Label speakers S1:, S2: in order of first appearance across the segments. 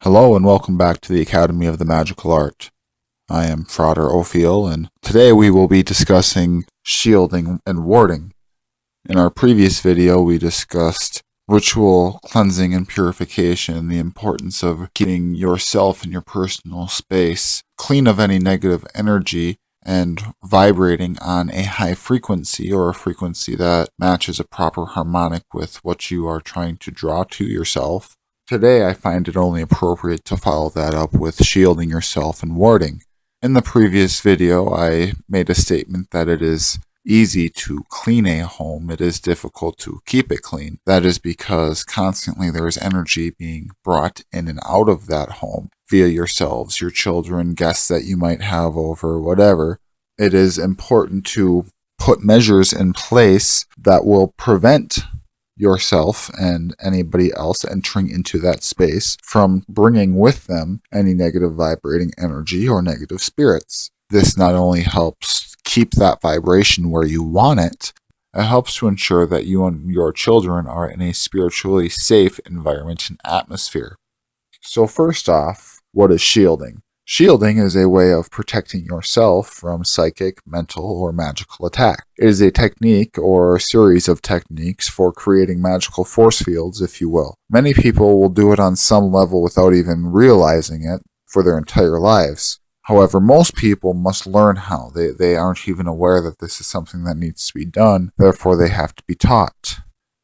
S1: Hello and welcome back to the Academy of the Magical Art. I am Frater Ophiel, and today we will be discussing shielding and warding. In our previous video, we discussed ritual cleansing and purification and the importance of keeping yourself and your personal space clean of any negative energy and vibrating on a high frequency or a frequency that matches a proper harmonic with what you are trying to draw to yourself. Today, I find it only appropriate to follow that up with shielding yourself and warding. In the previous video, I made a statement that it is easy to clean a home. It is difficult to keep it clean. That is because constantly there is energy being brought in and out of that home via yourselves, your children, guests that you might have over, whatever. It is important to put measures in place that will prevent yourself and anybody else entering into that space from bringing with them any negative vibrating energy or negative spirits. This not only helps keep that vibration where you want it, it helps to ensure that you and your children are in a spiritually safe environment and atmosphere. So first off, what is shielding? Shielding is a way of protecting yourself from psychic, mental, or magical attack. It is a technique or a series of techniques for creating magical force fields, if you will. Many people will do it on some level without even realizing it for their entire lives. However, most people must learn how. They aren't even aware that this is something that needs to be done, therefore they have to be taught.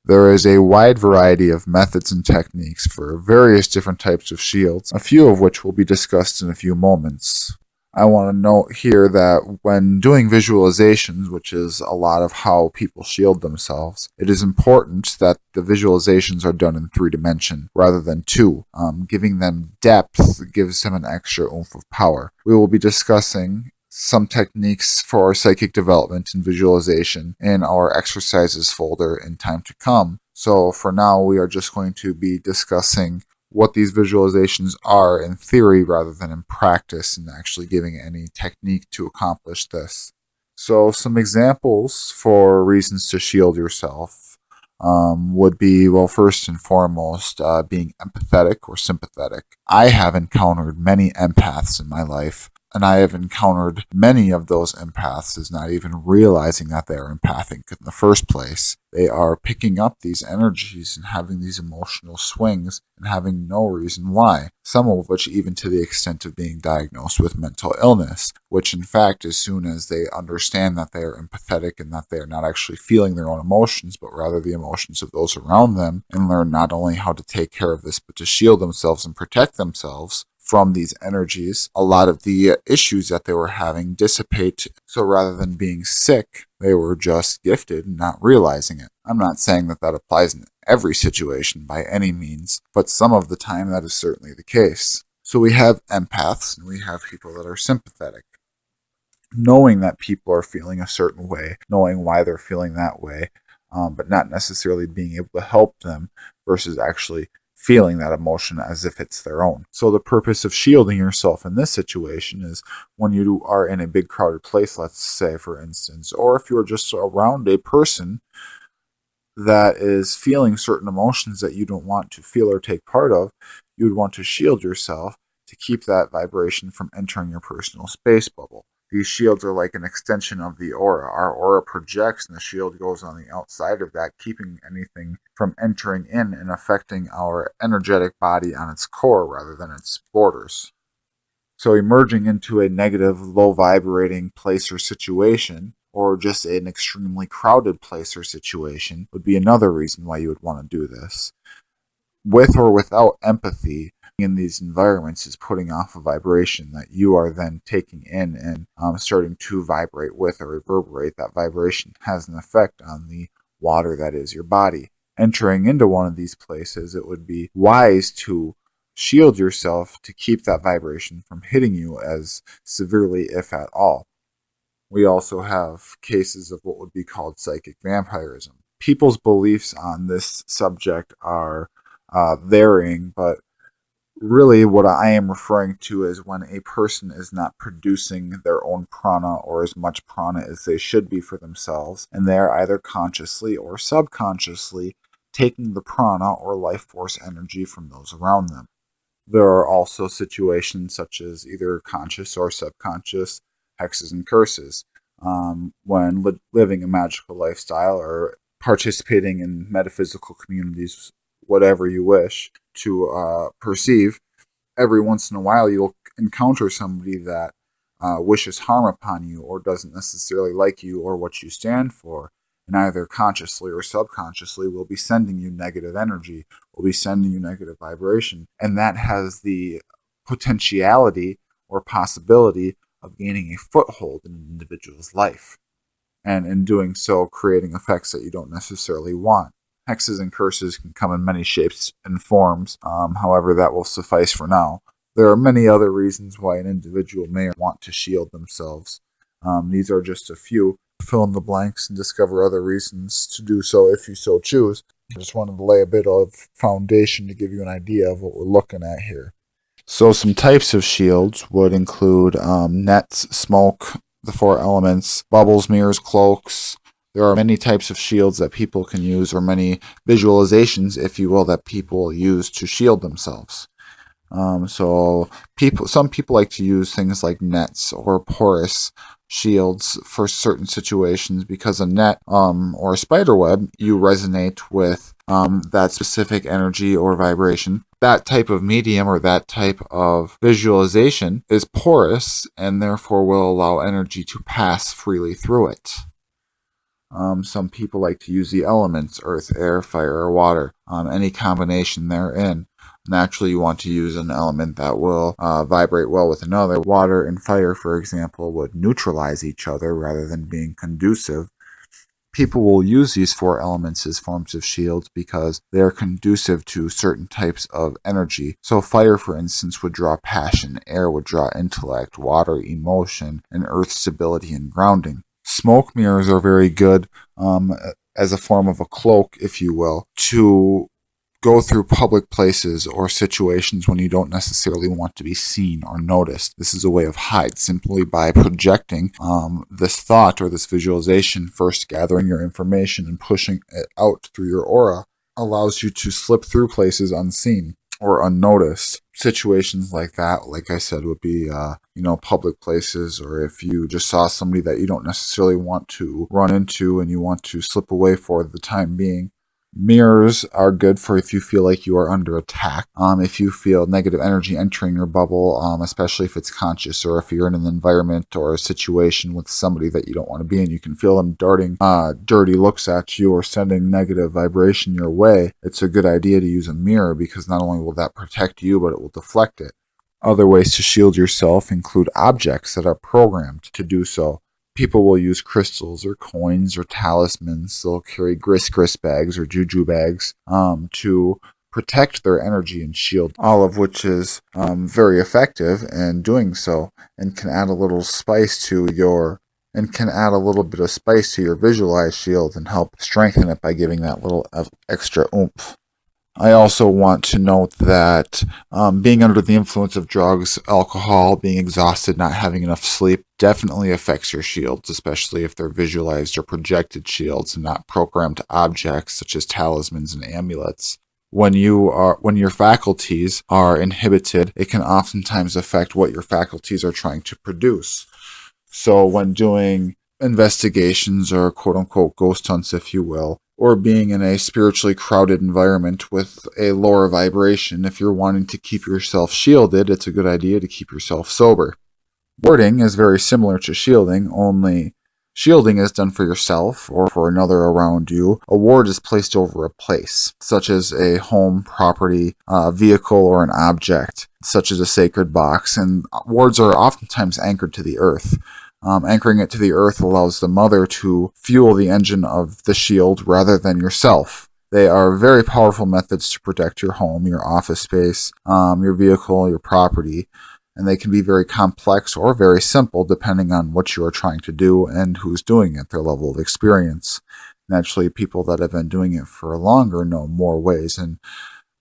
S1: There is a wide variety of methods and techniques for various different types of shields, a few of which will be discussed in a few moments. I want to note here that when doing visualizations, which is a lot of how people shield themselves, it is important that the visualizations are done in 3 dimensions rather than 2. Giving them depth gives them an extra oomph of power. We will be discussing some techniques for psychic development and visualization in our exercises folder in time to come. So for now, we are just going to be discussing what these visualizations are in theory rather than in practice and actually giving any technique to accomplish this. So some examples for reasons to shield yourself would be, well, first and foremost, being empathetic or sympathetic. I have encountered many empaths in my life, and I have encountered many of those empaths as not even realizing that they are empathic in the first place. They are picking up these energies and having these emotional swings and having no reason why. Some of which even to the extent of being diagnosed with mental illness, which in fact, as soon as they understand that they are empathetic and that they are not actually feeling their own emotions, but rather the emotions of those around them, and learn not only how to take care of this, but to shield themselves and protect themselves from these energies, a lot of the issues that they were having dissipate. So rather than being sick, they were just gifted and not realizing it. I'm not saying that that applies in every situation by any means, but some of the time that is certainly the case. So we have empaths and we have people that are sympathetic. Knowing that people are feeling a certain way, knowing why they're feeling that way, but not necessarily being able to help them versus actually feeling that emotion as if it's their own. So the purpose of shielding yourself in this situation is when you are in a big crowded place, let's say for instance, or if you're just around a person that is feeling certain emotions that you don't want to feel or take part of, you would want to shield yourself to keep that vibration from entering your personal space bubble. These shields are like an extension of the aura. Our aura projects and the shield goes on the outside of that, keeping anything from entering in and affecting our energetic body on its core rather than its borders. So emerging into a negative, low vibrating place or situation, or just an extremely crowded place or situation, would be another reason why you would want to do this. With or without empathy, in these environments is putting off a vibration that you are then taking in and starting to vibrate with or reverberate. That vibration has an effect on the water that is your body. Entering into one of these places, it would be wise to shield yourself to keep that vibration from hitting you as severely, if at all. We also have cases of what would be called psychic vampirism. People's beliefs on this subject are varying, but really what I am referring to is when a person is not producing their own prana or as much prana as they should be for themselves, and they are either consciously or subconsciously taking the prana or life force energy from those around them. There are also situations such as either conscious or subconscious hexes and curses. When living a magical lifestyle or participating in metaphysical communities, whatever you wish to perceive, every once in a while you'll encounter somebody that wishes harm upon you or doesn't necessarily like you or what you stand for, and either consciously or subconsciously will be sending you negative energy, will be sending you negative vibration, and that has the potentiality or possibility of gaining a foothold in an individual's life, and in doing so creating effects that you don't necessarily want. Hexes and curses can come in many shapes and forms. However, that will suffice for now. There are many other reasons why an individual may want to shield themselves. These are just a few. Fill in the blanks and discover other reasons to do so if you so choose. I just wanted to lay a bit of foundation to give you an idea of what we're looking at here. So some types of shields would include nets, smoke, the four elements, bubbles, mirrors, cloaks. There are many types of shields that people can use, or many visualizations, if you will, that people use to shield themselves. Some people like to use things like nets or porous shields for certain situations, because a net or a spider web, you resonate with that specific energy or vibration. That type of medium or that type of visualization is porous and therefore will allow energy to pass freely through it. Some people like to use the elements, earth, air, fire, or water, any combination therein. Naturally, you want to use an element that will vibrate well with another. Water and fire, for example, would neutralize each other rather than being conducive. People will use these four elements as forms of shields because they are conducive to certain types of energy. So fire, for instance, would draw passion, air would draw intellect, water, emotion, and earth, stability and grounding. Smoke mirrors are very good as a form of a cloak, if you will, to go through public places or situations when you don't necessarily want to be seen or noticed. This is a way of hide, simply by projecting this thought or this visualization, first gathering your information and pushing it out through your aura, allows you to slip through places unseen or unnoticed. Situations like that, like I said, would be public places, or if you just saw somebody that you don't necessarily want to run into and you want to slip away for the time being. Mirrors are good for if you feel like you are under attack. If you feel negative energy entering your bubble, especially if it's conscious, or if you're in an environment or a situation with somebody that you don't want to be in, you can feel them darting dirty looks at you or sending negative vibration your way. It's a good idea to use a mirror, because not only will that protect you, but it will deflect it. Other ways to shield yourself include objects that are programmed to do so. People will use crystals or coins or talismans. They'll carry grist bags or juju bags to protect their energy and shield, all of which is very effective in doing so, and can add a little spice to your visualized shield and help strengthen it by giving that little extra oomph. I also want to note that being under the influence of drugs, alcohol, being exhausted, not having enough sleep definitely affects your shields, especially if they're visualized or projected shields and not programmed objects such as talismans and amulets. When your faculties are inhibited, it can oftentimes affect what your faculties are trying to produce. So when doing investigations or quote-unquote ghost hunts, if you will, or being in a spiritually crowded environment with a lower vibration, if you're wanting to keep yourself shielded, it's a good idea to keep yourself sober. Warding is very similar to shielding, only shielding is done for yourself or for another around you. A ward is placed over a place, such as a home, property, vehicle, or an object, such as a sacred box, and wards are oftentimes anchored to the earth. Anchoring it to the earth allows the mother to fuel the engine of the shield rather than yourself. They are very powerful methods to protect your home, your office space, your vehicle, your property, and they can be very complex or very simple depending on what you are trying to do and who's doing it, their level of experience. Naturally, people that have been doing it for longer know more ways and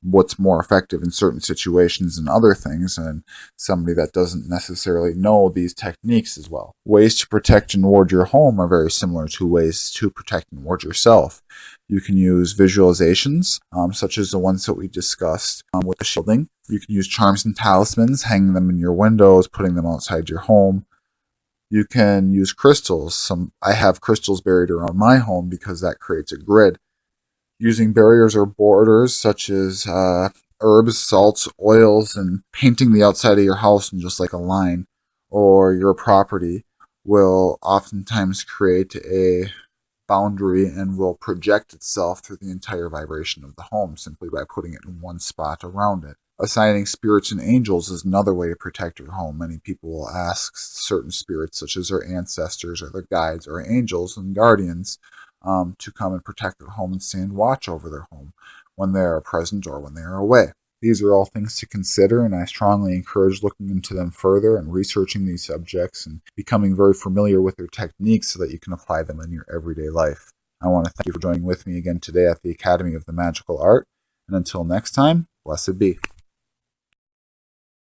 S1: what's more effective in certain situations and other things, and somebody that doesn't necessarily know these techniques as well. Ways to protect and ward your home are very similar to ways to protect and ward yourself. You can use visualizations, such as the ones that we discussed with the shielding. You can use charms and talismans, hanging them in your windows, putting them outside your home. You can use crystals. I have crystals buried around my home because that creates a grid. Using barriers or borders such as herbs, salts, oils, and painting the outside of your house in just like a line or your property will oftentimes create a boundary and will project itself through the entire vibration of the home simply by putting it in one spot around it. Assigning spirits and angels is another way to protect your home. Many people will ask certain spirits, such as their ancestors or their guides or angels and guardians, to come and protect their home and stand watch over their home when they are present or when they are away. These are all things to consider, and I strongly encourage looking into them further and researching these subjects and becoming very familiar with their techniques so that you can apply them in your everyday life. I want to thank you for joining with me again today at the Academy of the Magical Art, and until next time, blessed be.